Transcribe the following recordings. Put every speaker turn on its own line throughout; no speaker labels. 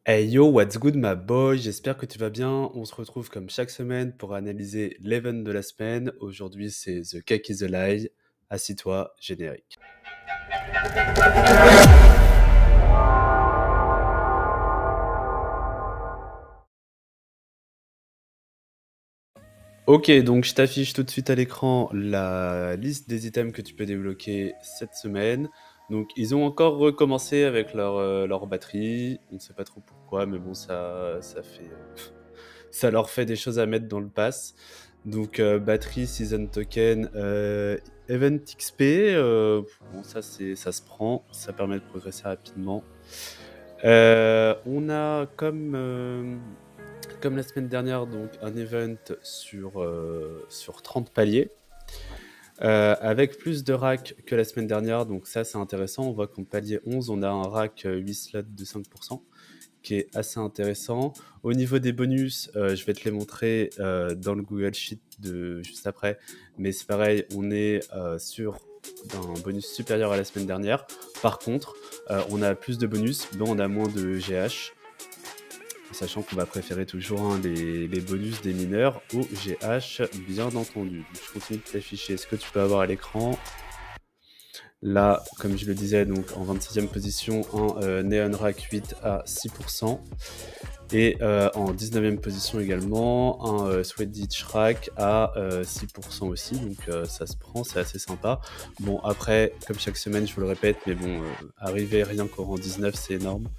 Hey yo, what's good my boy? J'espère que tu vas bien. On se retrouve comme chaque semaine pour analyser l'event de la semaine. Aujourd'hui, c'est The Cake is a Lie. Assis-toi, générique. Ok, donc je t'affiche tout de suite à l'écran la liste des items que tu peux débloquer cette semaine. Donc ils ont encore recommencé avec leur batterie. On ne sait pas trop pourquoi, mais bon, ça fait, ça leur fait des choses à mettre dans le pass. Donc batterie, season token, event XP, bon, ça se prend, ça permet de progresser rapidement. On a comme la semaine dernière, donc un event sur 30 paliers. Avec plus de racks que la semaine dernière, donc ça c'est intéressant. On voit qu'en palier 11, on a un rack 8 slots de 5%, qui est assez intéressant. Au niveau des bonus, je vais te les montrer dans le Google Sheet juste après, mais c'est pareil, on est sur un bonus supérieur à la semaine dernière. Par contre, on a plus de bonus, mais on a moins de GH. Sachant qu'on va préférer toujours les bonus des mineurs au GH, bien entendu. Je continue de t'afficher ce que tu peux avoir à l'écran. Là, comme je le disais, donc en 26e position, un Neon Rack 8 à 6%. Et en 19e position également, un Sweat Ditch Rack à 6% aussi. Donc ça se prend, c'est assez sympa. Bon, après, comme chaque semaine, je vous le répète, mais bon, arriver rien qu'au rang 19, c'est énorme.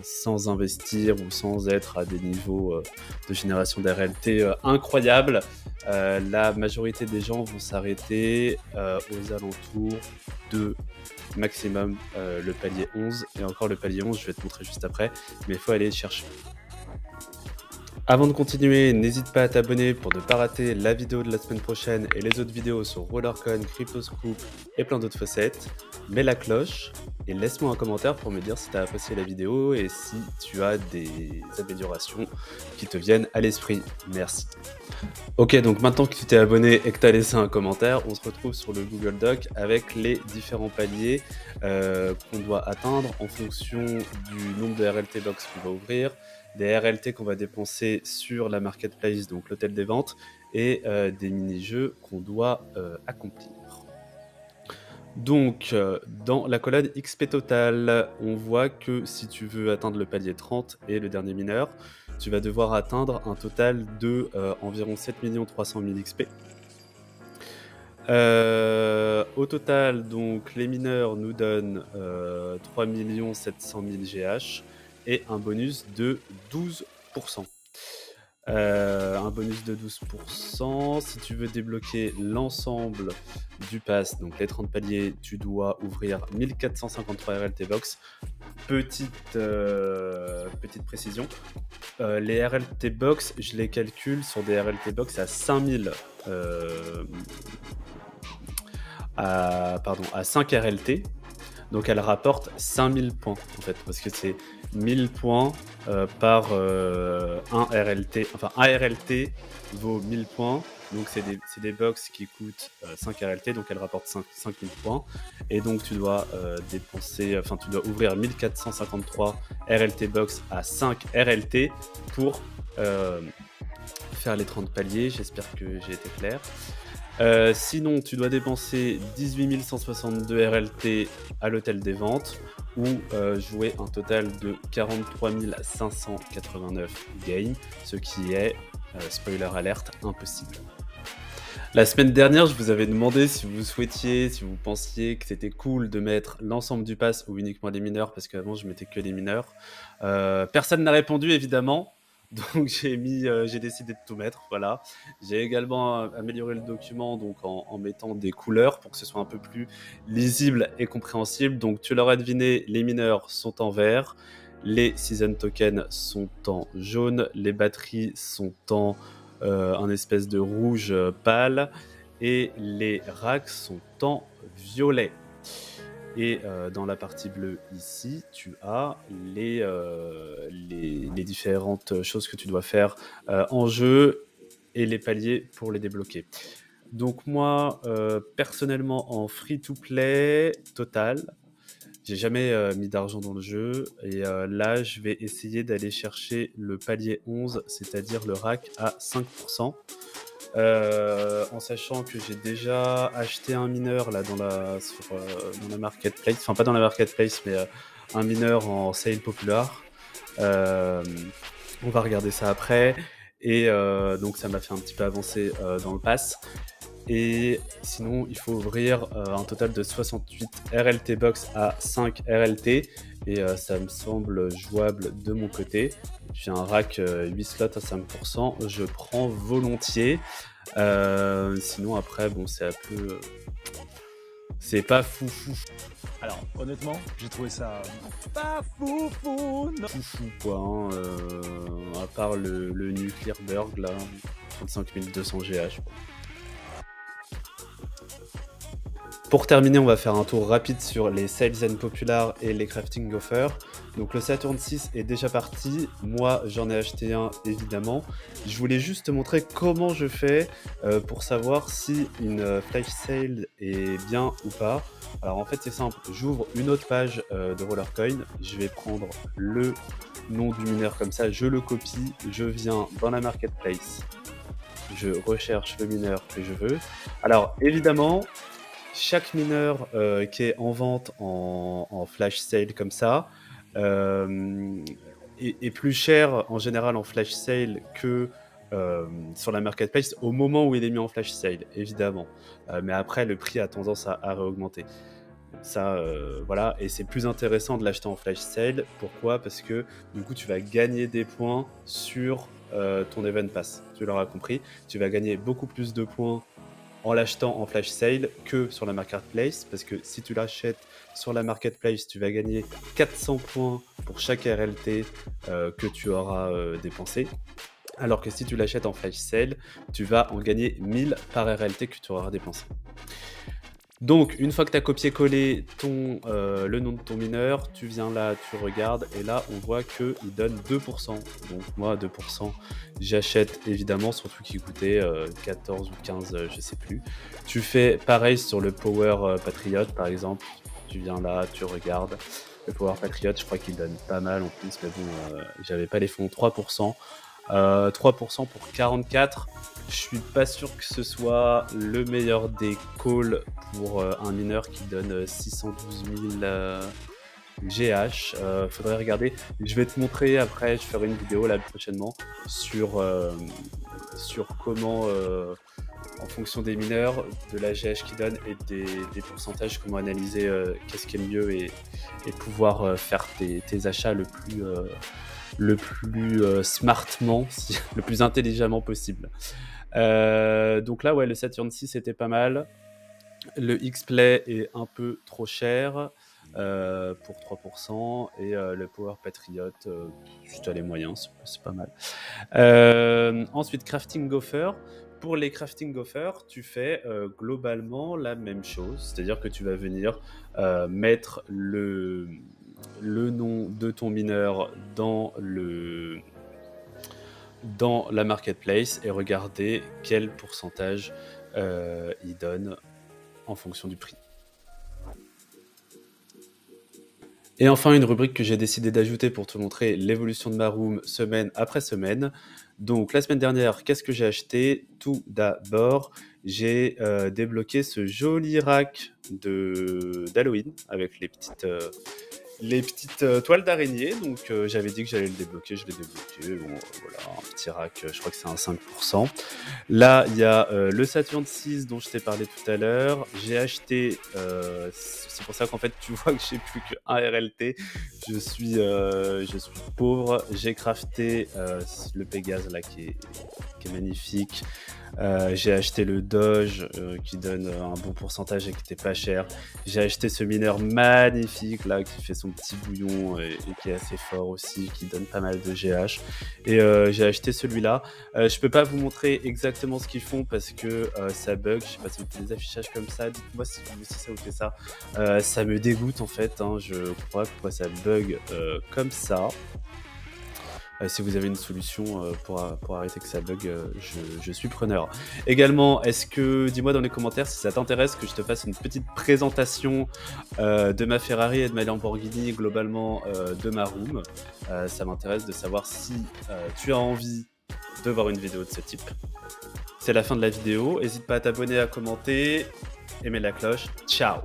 Sans investir ou sans être à des niveaux de génération d'RLT incroyables. La majorité des gens vont s'arrêter aux alentours de maximum le palier 11. Et encore le palier 11, je vais te montrer juste après, mais il faut aller chercher. Avant de continuer, n'hésite pas à t'abonner pour ne pas rater la vidéo de la semaine prochaine et les autres vidéos sur RollerCoin, CryptoScoop et plein d'autres facettes. Mets la cloche et laisse-moi un commentaire pour me dire si tu as apprécié la vidéo et si tu as des améliorations qui te viennent à l'esprit. Merci. Ok, donc maintenant que tu t'es abonné et que tu as laissé un commentaire, on se retrouve sur le Google Doc avec les différents paliers qu'on doit atteindre en fonction du nombre de RLT box qu'on va ouvrir, des RLT qu'on va dépenser sur la marketplace, donc l'hôtel des ventes, et des mini-jeux qu'on doit accomplir. Donc, dans la colonne XP total, on voit que si tu veux atteindre le palier 30 et le dernier mineur, tu vas devoir atteindre un total de environ 7 300 000 XP. Au total, donc, les mineurs nous donnent 3 700 000 GH et un bonus de 12%. Un bonus de 12%. Si tu veux débloquer l'ensemble du pass, donc les 30 paliers, tu dois ouvrir 1453 RLT box. Petite précision, les RLT box, je les calcule sur des RLT box à 5000 à 5 RLT. Donc elle rapporte 5000 points en fait, parce que c'est 1000 points par 1 RLT. Enfin, 1 RLT vaut 1000 points. Donc c'est des box qui coûtent 5 RLT, donc elle rapporte 5000 points. Et donc tu dois tu dois ouvrir 1453 RLT box à 5 RLT pour faire les 30 paliers. J'espère que j'ai été clair. Sinon, tu dois dépenser 18 162 RLT à l'hôtel des ventes ou jouer un total de 43 589 games, ce qui est, spoiler alerte, impossible. La semaine dernière, je vous avais demandé si vous pensiez que c'était cool de mettre l'ensemble du pass ou uniquement les mineurs, parce qu'avant je mettais que les mineurs. Personne n'a répondu évidemment, donc j'ai décidé de tout mettre, voilà. J'ai également amélioré le document donc en mettant des couleurs pour que ce soit un peu plus lisible et compréhensible. Donc tu l'auras deviné, les mineurs sont en vert, les season tokens sont en jaune, les batteries sont en un espèce de rouge pâle et les racks sont en violet. Et dans la partie bleue ici, tu as les différentes choses que tu dois faire en jeu et les paliers pour les débloquer. Donc moi, personnellement, en free-to-play total, J'ai jamais mis d'argent dans le jeu et là je vais essayer d'aller chercher le palier 11, c'est-à-dire le rack à 5%. En sachant que j'ai déjà acheté un mineur là dans la marketplace, enfin pas dans la marketplace mais un mineur en sale popular. On va regarder ça après et donc ça m'a fait un petit peu avancer dans le pass. Et sinon, il faut ouvrir un total de 68 RLT box à 5 RLT. Et ça me semble jouable de mon côté. J'ai un rack 8 slots à 5%. Je prends volontiers. Sinon, après, bon, c'est un peu. C'est pas foufou.
Alors, honnêtement, j'ai trouvé ça pas foufou, non.
Foufou, quoi. Hein, à part le Nuclear Burg, là. 35 200 GH. Pour terminer, on va faire un tour rapide sur les Sales and Popular et les Crafting Offers. Donc le Saturn 6 est déjà parti. Moi, j'en ai acheté un, évidemment. Je voulais juste te montrer comment je fais pour savoir si une flash sale est bien ou pas. Alors en fait, c'est simple. J'ouvre une autre page de Rollercoin. Je vais prendre le nom du mineur comme ça. Je le copie. Je viens dans la marketplace. Je recherche le mineur que je veux. Alors évidemment, chaque mineur qui est en vente en flash sale comme ça est plus cher en général en flash sale que sur la marketplace au moment où il est mis en flash sale, évidemment. Mais après, le prix a tendance à réaugmenter. Ça, voilà, et c'est plus intéressant de l'acheter en flash sale. Pourquoi ? Parce que du coup, tu vas gagner des points sur ton event pass. Tu l'auras compris, tu vas gagner beaucoup plus de points en l'achetant en flash sale que sur la marketplace, parce que si tu l'achètes sur la marketplace, tu vas gagner 400 points pour chaque RLT que tu auras dépensé, alors que si tu l'achètes en flash sale, tu vas en gagner 1000 par RLT que tu auras dépensé. Donc, une fois que tu as copié-collé le nom de ton mineur, tu viens là, tu regardes, et là, on voit qu'il donne 2%. Donc, moi, 2%, j'achète évidemment, surtout qu'il coûtait 14 ou 15, je sais plus. Tu fais pareil sur le Power Patriot, par exemple. Tu viens là, tu regardes. Le Power Patriot, je crois qu'il donne pas mal en plus, mais bon, j'avais pas les fonds. 3%. 3% pour 44. Je suis pas sûr que ce soit le meilleur des calls pour un mineur qui donne 612 000 GH. Faudrait regarder. Je vais te montrer après, je ferai une vidéo là prochainement sur comment, en fonction des mineurs, de la GH qu'ils donnent et des pourcentages, comment analyser qu'est-ce qui est mieux et pouvoir faire tes achats le plus smartement, le plus intelligemment possible. Donc là, ouais, le Saturn 6 était pas mal. Le X-Play est un peu trop cher pour 3%. Et le Power Patriot, juste à les moyens, c'est pas mal. Ensuite, Crafting Offer. Pour les Crafting Offers, tu fais globalement la même chose. C'est-à-dire que tu vas venir mettre le nom de ton mineur dans la marketplace et regarder quel pourcentage il donne en fonction du prix. Et enfin, une rubrique que j'ai décidé d'ajouter pour te montrer l'évolution de ma room semaine après semaine. Donc la semaine dernière, qu'est-ce que j'ai acheté ? Tout d'abord, j'ai débloqué ce joli rack d'Halloween avec les petites toiles d'araignée. Donc j'avais dit que j'allais le débloquer, je l'ai débloqué. Bon, voilà, un petit rack, je crois que c'est un 5%. Là, il y a le Saturn 6 dont je t'ai parlé tout à l'heure. J'ai acheté, c'est pour ça qu'en fait tu vois que j'ai plus qu'un RLT. Je suis pauvre. J'ai crafté le Pégase là qui est magnifique. J'ai acheté le Doge qui donne un bon pourcentage et qui était pas cher. J'ai acheté ce mineur magnifique là qui fait son petit bouillon et qui est assez fort aussi, qui donne pas mal de GH. Et j'ai acheté celui-là. Je peux pas vous montrer exactement ce qu'ils font parce que ça bug. Je sais pas si vous faites des affichages comme ça. Dites-moi si ça vous fait ça. Ça me dégoûte en fait. Hein. Je comprends pas pourquoi ça bug comme ça. Si vous avez une solution pour arrêter que ça bug, je suis preneur. Également, dis-moi dans les commentaires si ça t'intéresse que je te fasse une petite présentation de ma Ferrari et de ma Lamborghini, globalement de ma room. Ça m'intéresse de savoir si tu as envie de voir une vidéo de ce type. C'est la fin de la vidéo. N'hésite pas à t'abonner, à commenter, aimer la cloche. Ciao!